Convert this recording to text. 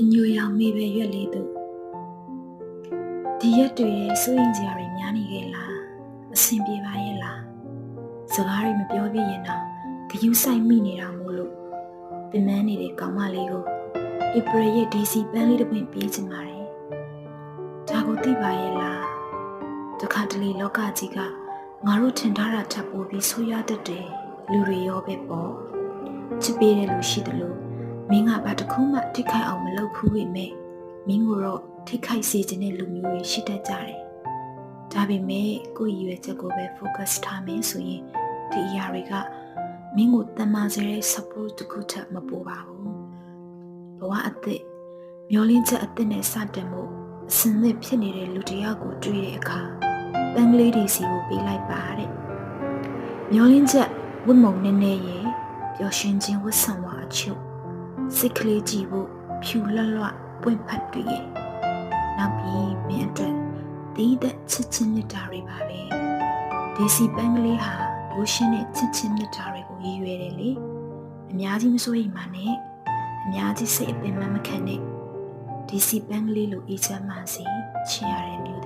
အညိုရောင်မေပဲရွက်လေးတို့ဒီရက်တွေရဲ့စိုးရင်စရာတွေများနေခဲ့လားအဆင်ပြေပါရဲ့လားစကားတွေမပြောပြရင်တော့ဂယုဆိုင်မိနေတာမို့လို့ပင်မနေတဲ့ကောင်မလေးကိုဧပြီရဲ့ဒီစီပန်းလေးတစ်ပွင့်ပြေးချင်ပါတယ်ဒါကိုသိပါရဲ့လားတခါတလေလောကကြီးကငါတို့ထင်ထားတာထပ်ပိုးပြီးဆိုးရွားတတ်တယ်လူတွေရောပဲပေါ့ချစ်ပေးတဲ့လူရှိတယ်လို့မင်းကဘာတစ်ခုမှထိခိုက်အောင်မလုပ်ဘူးပေမဲ့မင်းကိုတော့ထိခိုက်စေခြင်းတဲ့လူမျိုးတွေရှိတတ်ကြတယ်ဒါပေမဲ့ကိုယ့်ရည်ရွယ်ချက်ကိုပဲ focus ထားမယ်ဆိုရင်ဒီအရာတွေကမင်းကိုတမန်စေတဲ့ support တစ်ခုထပ်မပိုပါဘူးဘဝအသစ်မျောလင်းချက်အသစ်နဲ့စတင်မှုအစဉ်သစ်ဖြစ်နေတဲ့လူတစ်ယောက်ကိုတွေ့တဲ့အခါပန်းကလေးဒီစီကိုပေးလိုက်ပါတဲ့မျောလင်းချက်ဝတ်မုံနဲ့နဲ့ရဲ့ပျော်ရွှင်ခြင်းဝတ်ဆံဝါအချုပ်စိတ်ကလေးကြည့်ဖို့ဖြူလွတ်လွတ်ပွင့်ဖတ်တွေ့ရဲ့နောက်ပြီးမင်းအတွက်တီးတဲ့ချစ်ချင်းမြတ်တာတွေပါပဲဒီစီပန်းကလေးဟာရိုးရှင်းတဲ့ချစ်ချင်းမြတ်တာတွေကိုရည်ရွယ်တယ်လေအများကြီးမစိုးရိမ်ပါနဲ့အများကြီးစိတ်အပင်မခံနဲ့ဒီစီပန်းကလေးလိုအေးချမ်းပါစေချင်ရတဲ့မျိုး